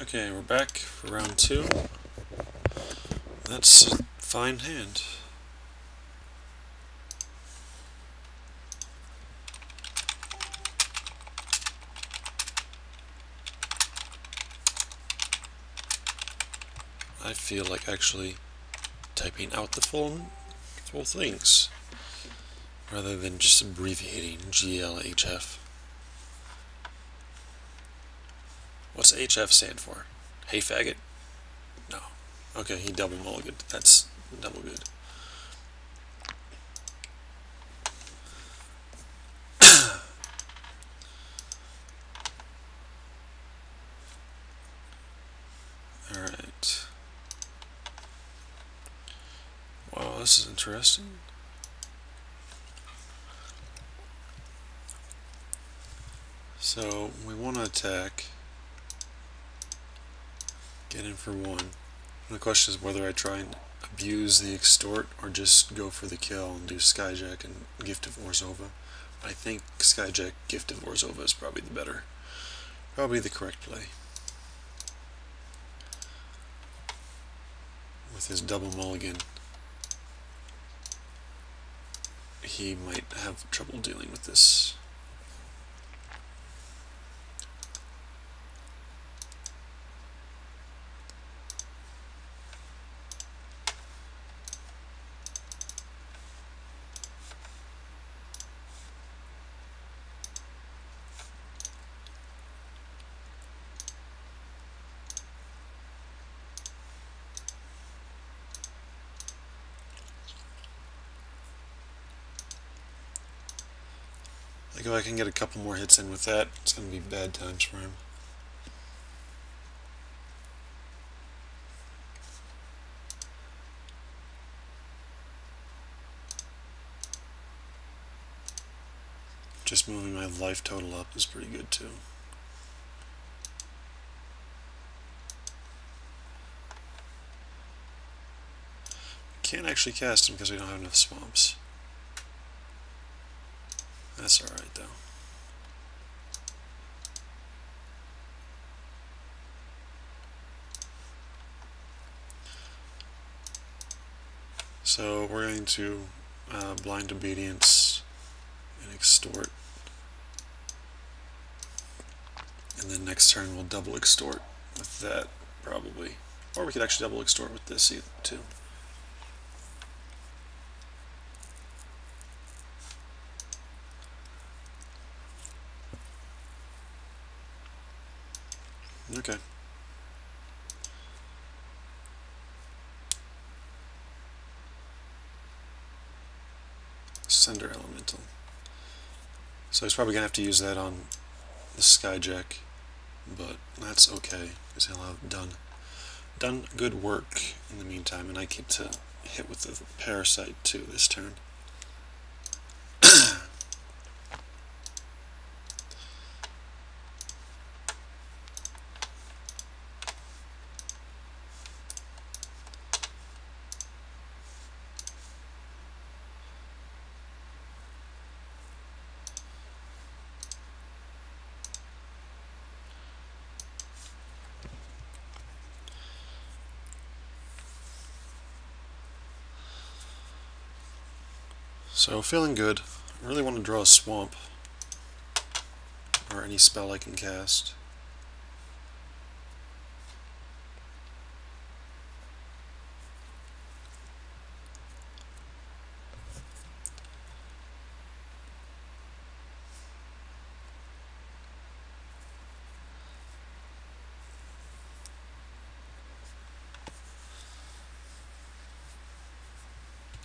Okay, we're back for round 2. That's a fine hand. I feel like actually typing out the full things rather than just abbreviating GLHF. What's HF stand for? Hey faggot? No. Okay, he double mulliganed. That's double good. Alright. Wow, this is interesting. So, we want to attack. Get in for 1. And the question is whether I try and abuse the extort or just go for the kill and do Skyjack and Gift of Orzhova. I think Skyjack Gift of Orzhova is probably the correct play. With his double mulligan, he might have trouble dealing with this. Like if I can get a couple more hits in with that, it's going to be bad times for him. Just moving my life total up is pretty good too. Can't actually cast him because we don't have enough swamps. That's alright though. So we're going to blind obedience and extort. And then next turn we'll double extort with that, probably. Or we could actually double extort with this either, too. Okay. Sender Elemental. So he's probably going to have to use that on the Skyjack, but that's okay, because he'll have done good work in the meantime, and I get to hit with the Parasite too this turn. So feeling good. I really want to draw a swamp, or any spell I can cast.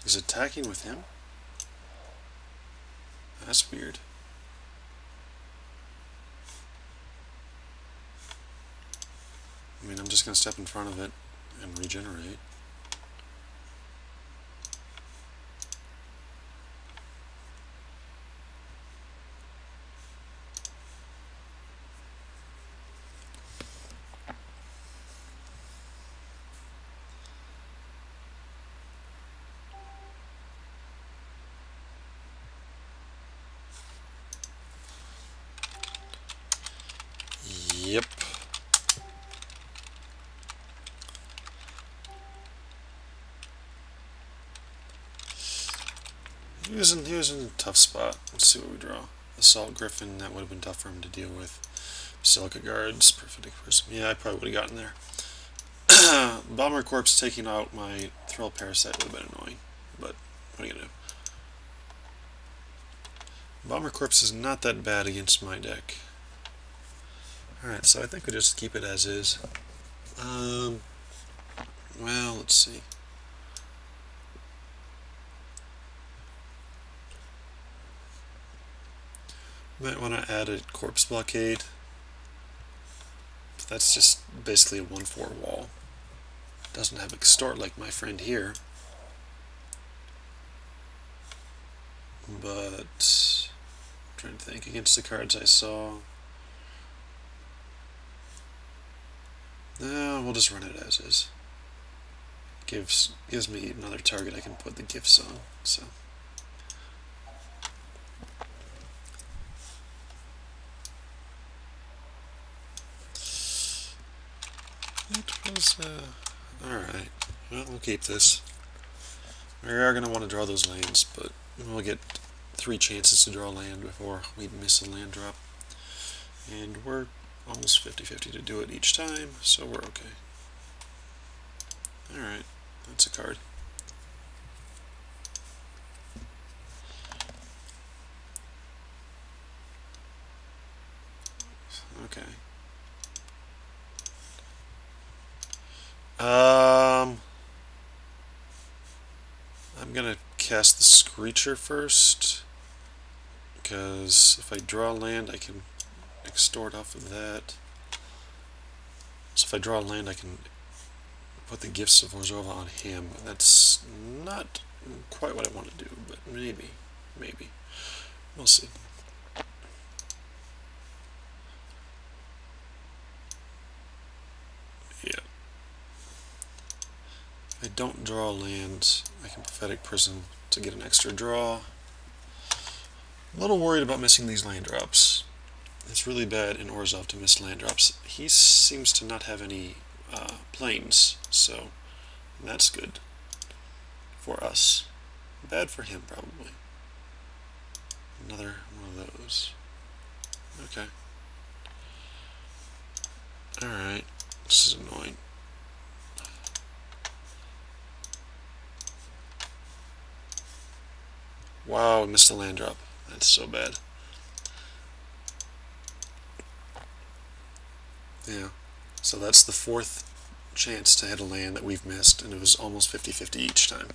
Is attacking with him? That's weird. I mean, I'm just going to step in front of it and regenerate. Yep. he was in a tough spot. Let's see what we draw. Assault Griffin, that would have been tough for him to deal with. Silica Guards, Prophetic Prism. Yeah, I probably would have gotten there. Bomber Corpse taking out my Thrill Parasite would have been annoying, but what are you gonna do? Bomber Corpse is not that bad against my deck. Alright, so I think we just keep it as is. Well, let's see. Might want to add a Corpse Blockade. But that's just basically a 1/4 wall. Doesn't have Extort like my friend here. But I'm trying to think against the cards I saw. No, we'll just run it as is. Gives me another target I can put the gifts on. So it was alright. Well, we'll keep this. We are going to want to draw those lands, but we'll get 3 chances to draw land before we miss a land drop. And we're almost 50-50 to do it each time, so we're okay. Alright, that's a card. Okay. I'm gonna cast the Screecher first, because if I draw land I can extort off of that. So if I draw land I can put the Gifts of Orzhova on him. That's not quite what I want to do, but maybe. We'll see. Yeah. If I don't draw land, I can Prophetic Prism to get an extra draw. I'm a little worried about missing these land drops. It's really bad in Orzhov to miss land drops. He seems to not have any planes, so that's good for us. Bad for him, probably. Another one of those. Okay. Alright. This is annoying. Wow, I missed a land drop. That's so bad. Yeah. So that's the 4th chance to hit a land that we've missed, and it was almost 50-50 each time.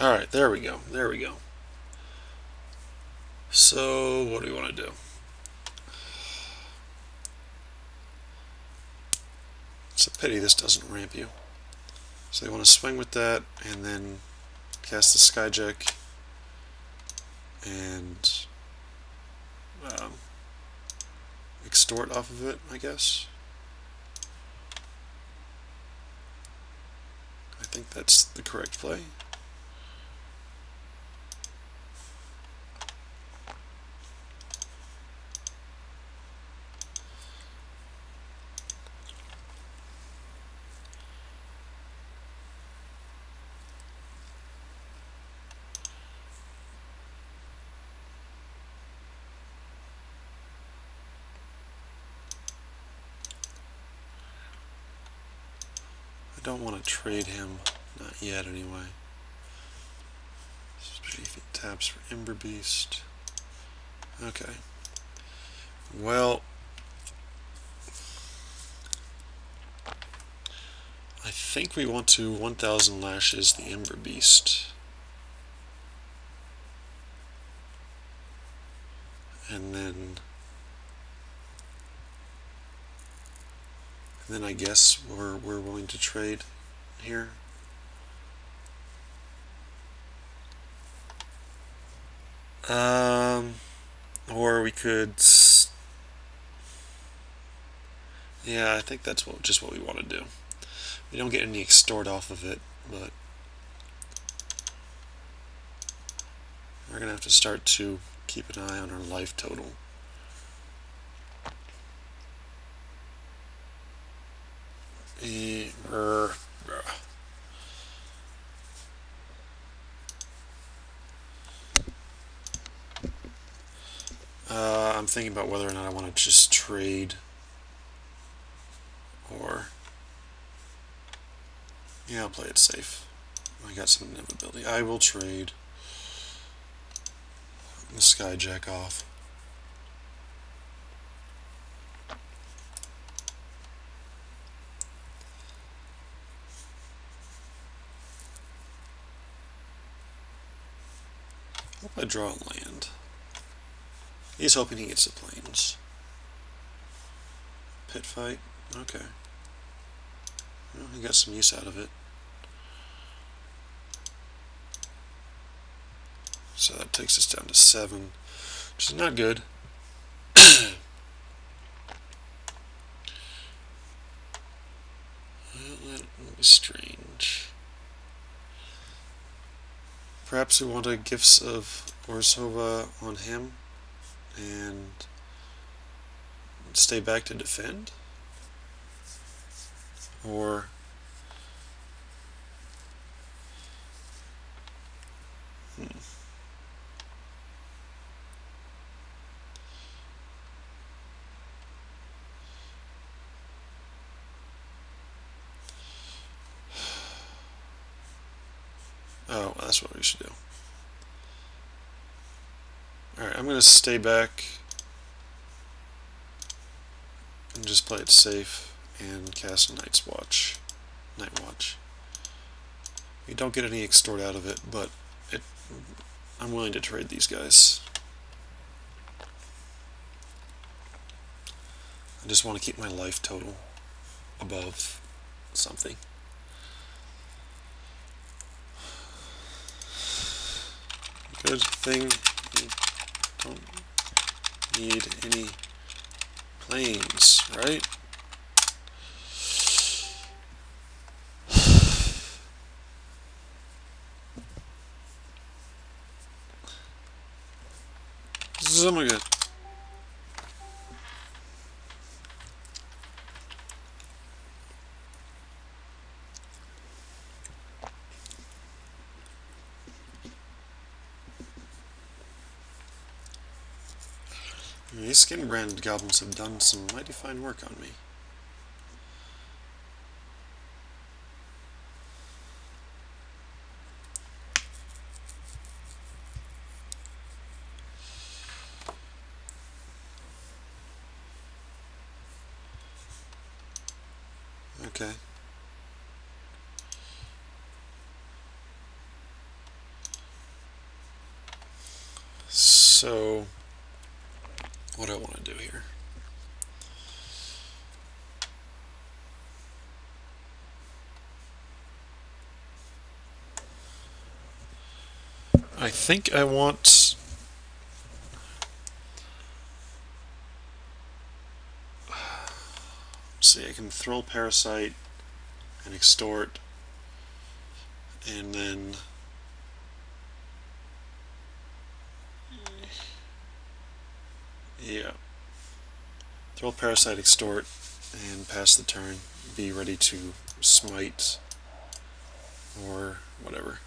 Alright, there we go. So, what do we want to do? It's a pity this doesn't ramp you. So you want to swing with that, and then cast the Skyjack, and extort off of it, I guess. I think that's the correct play. I don't want to trade him, not yet anyway. Especially if he taps for Ember Beast. Okay. Well, I think we want to 1000 Lashes the Ember Beast. And then I guess we're willing to trade here. Or we could, yeah, I think that's just what we want to do. We don't get any extort off of it, but we're gonna have to start to keep an eye on our life total. I'm thinking about whether or not I want to just trade, or yeah, I'll play it safe. I got some inevitability. I will trade the Skyjack off. Hope I draw a land. He's hoping he gets the plains. Pit fight? Okay. Well, he got some use out of it. So that takes us down to 7, which is not good. Well, that was strange. Perhaps we want a Gifts of Orzhova on him and stay back to defend? Or oh, that's what we should do. Alright, I'm going to stay back and just play it safe and cast a Night Watch. You don't get any extort out of it, but I'm willing to trade these guys. I just want to keep my life total above something. Good thing you don't need any planes, right? This is my good. These skin-branded goblins have done some mighty fine work on me. Okay. So, what do I want to do here? I think I want... see, I can throw Parasite and Extort, and then yeah, throw Parasite, Extort, and pass the turn. Be ready to smite or whatever.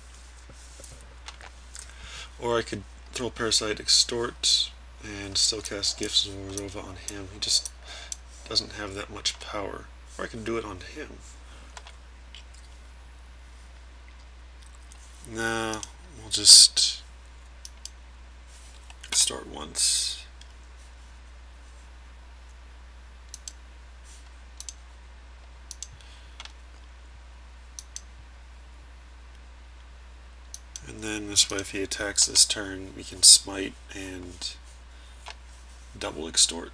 Or I could throw Parasite, Extort, and still cast Gifts of Orzhova on him. He just doesn't have that much power. Or I could do it on him. Nah, we'll just start once. And then this way, if he attacks this turn, we can smite and double extort.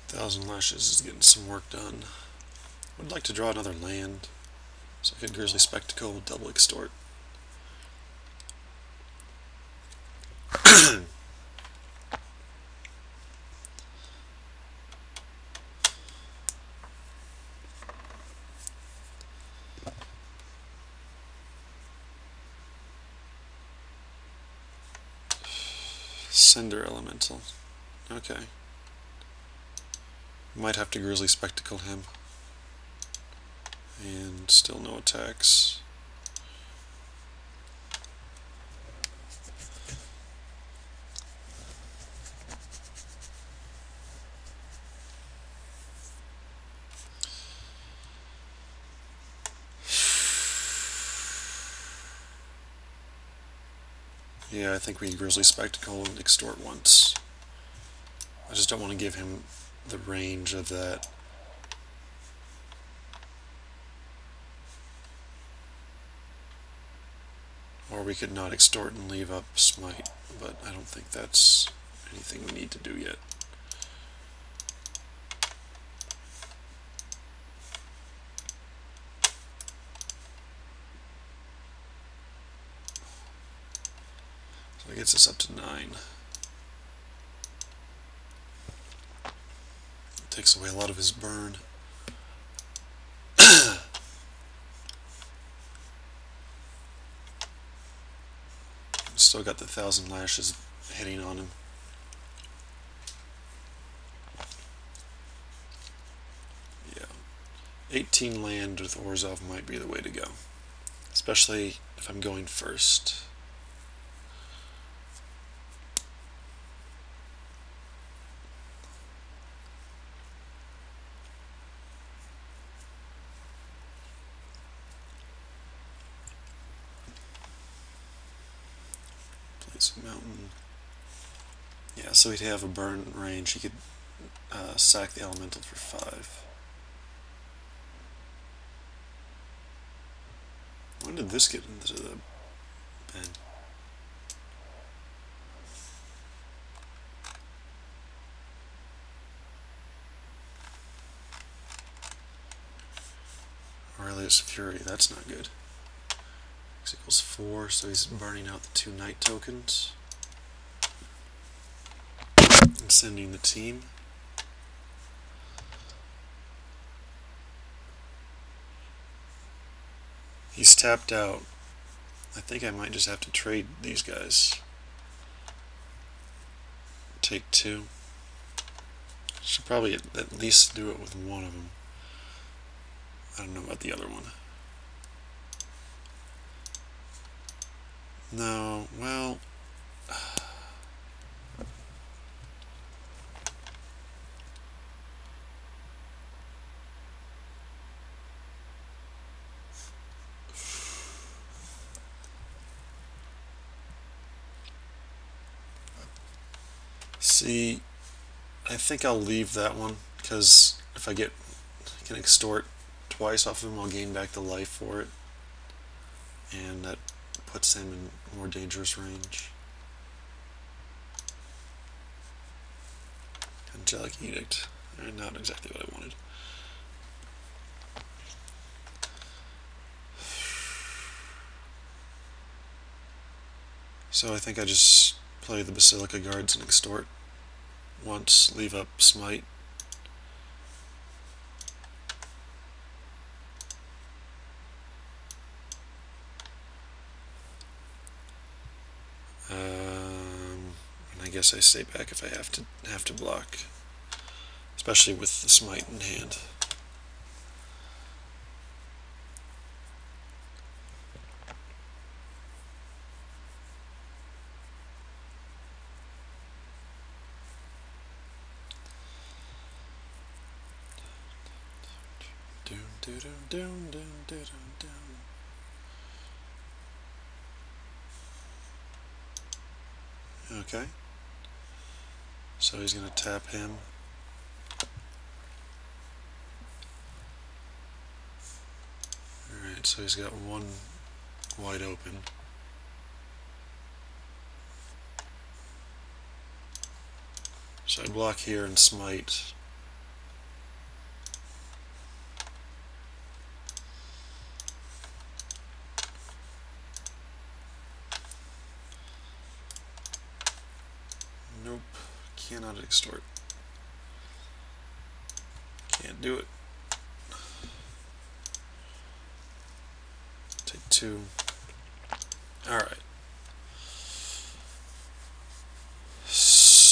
Thousand Lashes is getting some work done. Would like to draw another land, so I could Grizzly Spectacle with double extort. Cinder Elemental. Okay. Might have to Grizzly Spectacle him. And still no attacks. Yeah, I think we Grizzly Spectacle and Extort once. I just don't want to give him the range of that. Or we could not Extort and leave up Smite, but I don't think that's anything we need to do yet. So that gets us up to 9. Takes away a lot of his burn. Still got the 1,000 lashes hitting on him. Yeah. 18 land with Orzhov might be the way to go. Especially if I'm going first. Place a mountain. Yeah, so he'd have a burn range. He could sack the elemental for 5. When did this get into the pen? Aurelius Fury, that's not good. X equals 4, so he's burning out the 2 knight tokens. And sending the team. He's tapped out. I think I might just have to trade these guys. Take 2. Should probably at least do it with one of them. I don't know about the other one. No, well... See, I think I'll leave that one, because if I can extort twice off of him, I'll gain back the life for it. And that puts him in more dangerous range. Angelic Edict. Not exactly what I wanted. So I think I just play the Basilica Guards and extort once, leave up Smite. And I guess I stay back if I have to block, especially with the Smite in hand. Okay. So he's going to tap him. Alright, so he's got one wide open. So I block here and smite. Nope, cannot extort. Can't do it. Take 2. Alright.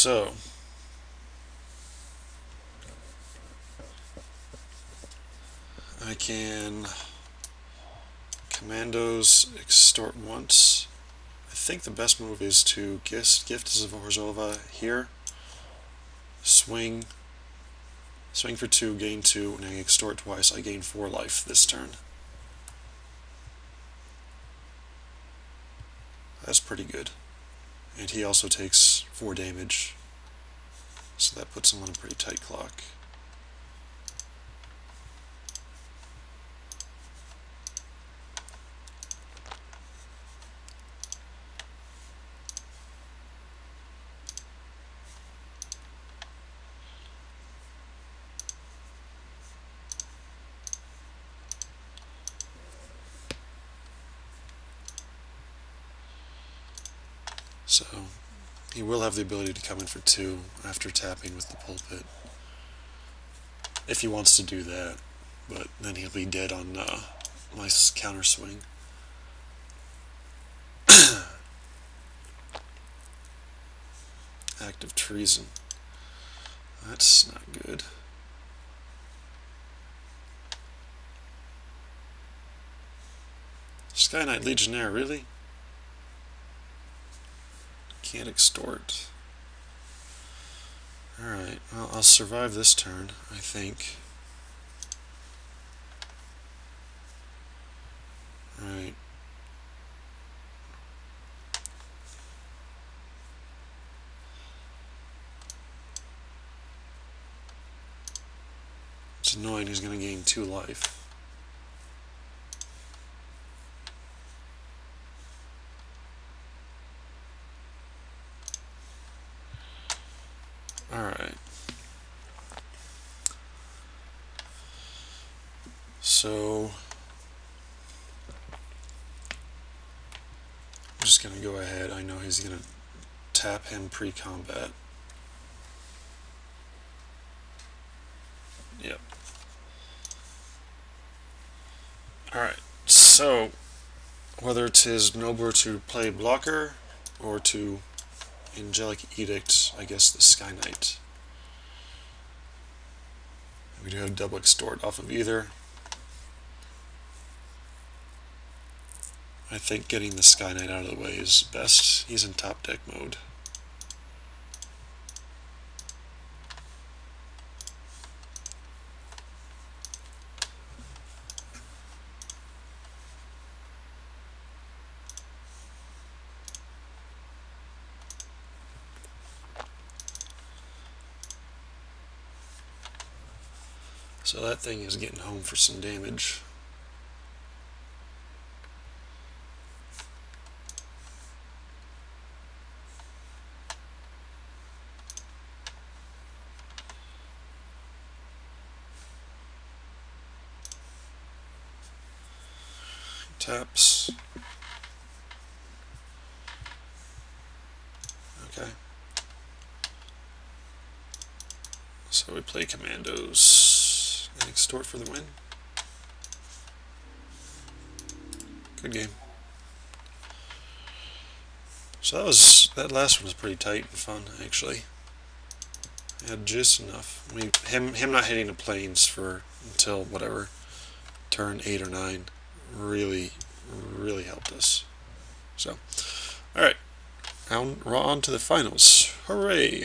So, I can commandos extort once. I think the best move is to gift Zvorzova here, swing for 2, gain 2, and I extort twice. I gain 4 life this turn. That's pretty good. And he also takes 4 damage, so that puts him on a pretty tight clock. So he will have the ability to come in for 2 after tapping with the pulpit, if he wants to do that, but then he'll be dead on my counter swing. Act of treason. That's not good. Sky Knight Legionnaire, really? Can't extort. Alright, well, I'll survive this turn, I think. Alright. It's annoying, he's going to gain 2 life. Alright. So, I'm just going to go ahead. I know he's going to tap him pre-combat. Yep. Alright, so whether it's his nobler to play blocker or to Angelic Edict, I guess the Sky Knight. We do have double extort off of either. I think getting the Sky Knight out of the way is best. He's in top deck mode. So that thing is getting home for some damage. Taps. Okay. So we play commandos and extort for the win. Good game. So that last one was pretty tight and fun, actually. I had just enough. Him not hitting the planes for until whatever turn 8 or 9 really helped us. So, all right, on to the finals. Hooray!